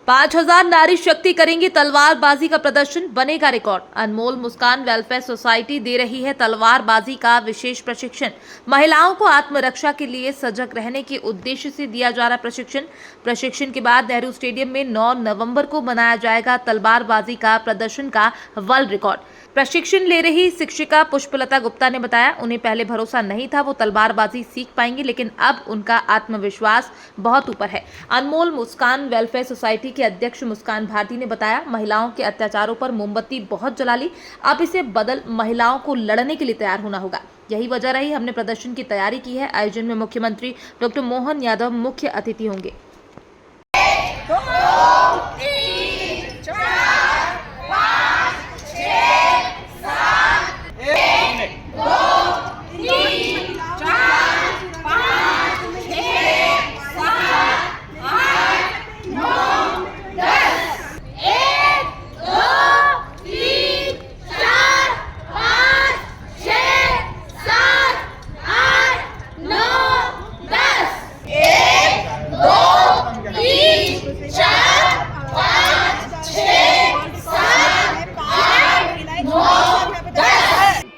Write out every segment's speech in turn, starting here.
5000 नारी शक्ति करेंगी तलवारबाजी का प्रदर्शन, बनेगा रिकॉर्ड। अनमोल मुस्कान वेलफेयर सोसाइटी दे रही है तलवारबाजी का विशेष प्रशिक्षण। महिलाओं को आत्मरक्षा के लिए सजग रहने के उद्देश्य से दिया जा रहा प्रशिक्षण के बाद नेहरू स्टेडियम में 9 नवंबर को बनाया जाएगा तलवारबाजी का प्रदर्शन का वर्ल्ड रिकॉर्ड। प्रशिक्षण ले रही शिक्षिका पुष्पलता गुप्ता ने बताया, उन्हें पहले भरोसा नहीं था वो तलवारबाजी सीख पाएंगी, लेकिन अब उनका आत्मविश्वास बहुत ऊपर है। अनमोल मुस्कान वेलफेयर सोसाइटी के अध्यक्ष मुस्कान भारती ने बताया, महिलाओं के अत्याचारों पर मोमबत्ती बहुत जला ली, अब इसे बदल महिलाओं को लड़ने के लिए तैयार होना होगा। यही वजह रही हमने प्रदर्शन की तैयारी की है। आयोजन में मुख्यमंत्री डॉक्टर मोहन यादव मुख्य अतिथि होंगे।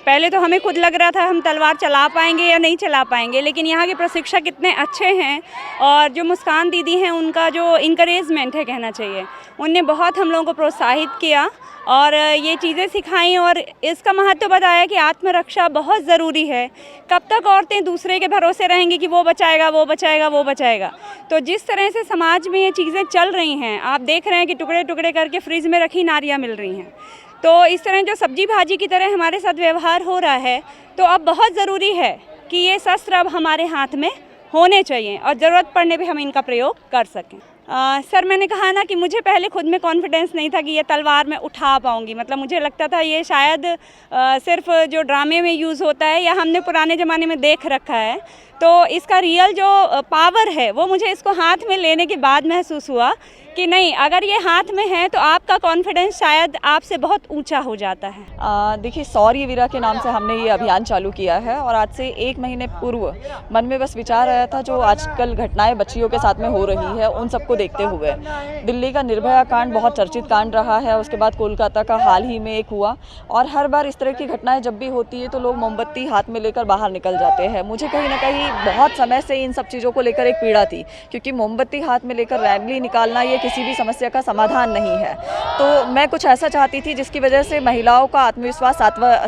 पहले तो हमें खुद लग रहा था हम तलवार चला पाएंगे या नहीं चला पाएंगे, लेकिन यहाँ के प्रशिक्षक इतने अच्छे हैं और जो मुस्कान दीदी हैं उनका जो इनकरेजमेंट है कहना चाहिए, उनने बहुत हम लोगों को प्रोत्साहित किया और ये चीज़ें सिखाई और इसका महत्व बताया कि आत्मरक्षा बहुत ज़रूरी है। कब तक औरतें दूसरे के भरोसे रहेंगी कि वो बचाएगा वो बचाएगा वो बचाएगा। तो जिस तरह से समाज में ये चीज़ें चल रही हैं, आप देख रहे हैं कि टुकड़े टुकड़े करके फ्रिज में रखी नारियाँ मिल रही हैं, तो इस तरह जो सब्जी भाजी की तरह हमारे साथ व्यवहार हो रहा है, तो अब बहुत ज़रूरी है कि ये शस्त्र अब हमारे हाथ में होने चाहिए और ज़रूरत पड़ने पे हम इनका प्रयोग कर सकें। सर, मैंने कहा ना कि मुझे पहले खुद में कॉन्फिडेंस नहीं था कि ये तलवार मैं उठा पाऊँगी। मतलब मुझे लगता था ये शायद सिर्फ जो ड्रामे में यूज़ होता है या हमने पुराने ज़माने में देख रखा है, तो इसका रियल जो पावर है वो मुझे इसको हाथ में लेने के बाद महसूस हुआ कि नहीं, अगर ये हाथ में है तो आपका कॉन्फिडेंस शायद आपसे बहुत ऊंचा हो जाता है। देखिए, शौर्यवीरा के नाम से हमने ये अभियान चालू किया है और आज से 1 महीने पूर्व मन में बस विचार आया था जो आजकल घटनाएं बच्चियों के साथ में हो रही है उन सबको देखते हुए। दिल्ली का निर्भया कांड बहुत चर्चित कांड रहा है, उसके बाद कोलकाता का हाल ही में एक हुआ और हर बार इस तरह की घटनाएं जब भी होती है तो लोग मोमबत्ती हाथ में लेकर बाहर निकल जाते हैं। मुझे कहीं ना कहीं बहुत समय से इन सब चीज़ों को लेकर एक पीड़ा थी, क्योंकि मोमबत्ती हाथ में लेकर रैली निकालना ये किसी भी समस्या का समाधान नहीं है। तो मैं कुछ ऐसा चाहती थी जिसकी वजह से महिलाओं का आत्मविश्वास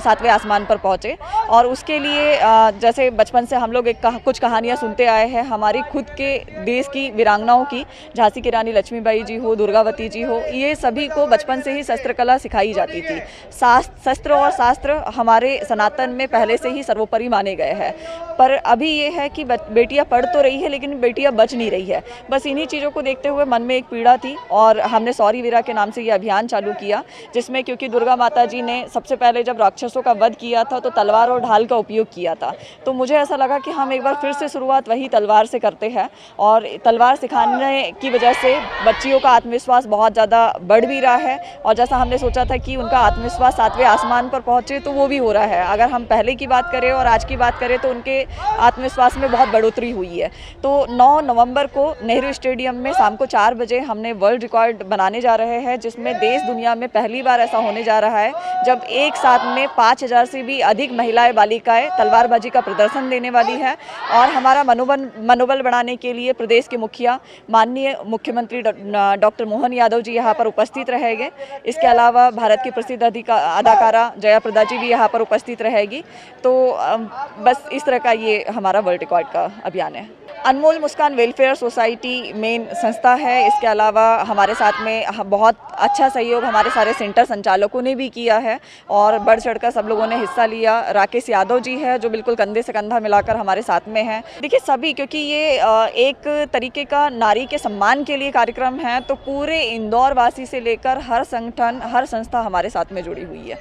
सातवें आसमान पर पहुंचे और उसके लिए जैसे बचपन से हम लोग कुछ कहानियां सुनते आए हैं हमारी खुद के देश की वीरांगनाओं की, झांसी की रानी लक्ष्मीबाई जी हो, दुर्गावती जी हो, ये सभी को बचपन से ही शस्त्र कला सिखाई जाती थी। शस्त्र और शास्त्र हमारे सनातन में पहले से ही सर्वोपरि माने गए हैं, पर अभी ये है कि बेटियां पढ़ तो रही है लेकिन बेटियां बच नहीं रही है। बस इन्हीं चीज़ों को देखते हुए मन में एक पीड़ा थी और हमने शौर्यवीरा के नाम से ये अभियान चालू किया, जिसमें क्योंकि दुर्गा माता जी ने सबसे पहले जब राक्षसों का वध किया था तो तलवार और ढाल का उपयोग किया था, तो मुझे ऐसा लगा कि हम एक बार फिर से शुरुआत वही तलवार से करते हैं और तलवार सिखाने की वजह से बच्चियों का आत्मविश्वास बहुत ज़्यादा बढ़ भी रहा है और जैसा हमने सोचा था कि उनका आत्मविश्वास सातवें आसमान पर पहुँचे तो वो भी हो रहा है। अगर हम पहले की बात करें और आज की बात करें तो उनके आत्मविश्वास में बहुत बढ़ोतरी हुई है। तो 9 नवंबर को नेहरू स्टेडियम में शाम को 4 बजे हमने वर्ल्ड रिकॉर्ड बनाने जा रहे हैं, जिसमें देश दुनिया में पहली बार ऐसा होने जा रहा है जब एक साथ में 5000 से भी अधिक महिलाएं बालिकाएं तलवारबाजी का प्रदर्शन देने वाली है। और हमारा मनोबल बढ़ाने के लिए प्रदेश के मुखिया माननीय मुख्यमंत्री डॉक्टर मोहन यादव जी यहाँ पर उपस्थित रहेंगे। इसके अलावा भारत की प्रसिद्ध अदाकारा जया प्रदा जी भी यहाँ पर उपस्थित रहेगी। तो बस इस तरह का ये हमारा वर्ल्ड रिकॉर्ड का अभियान है। अनमोल मुस्कान वेलफेयर सोसाइटी मेन संस्था है। इसके अलावा हमारे साथ में बहुत अच्छा सहयोग हमारे सारे सेंटर संचालकों ने भी किया है और बढ़ चढ़कर सब लोगों ने हिस्सा लिया। राकेश यादव जी है जो बिल्कुल कंधे से कंधा मिलाकर हमारे साथ में हैं। देखिए, सभी, क्योंकि ये एक तरीके का नारी के सम्मान के लिए कार्यक्रम है, तो पूरे इंदौर वासी से लेकर हर संगठन, हर संस्था हमारे साथ में जुड़ी हुई है।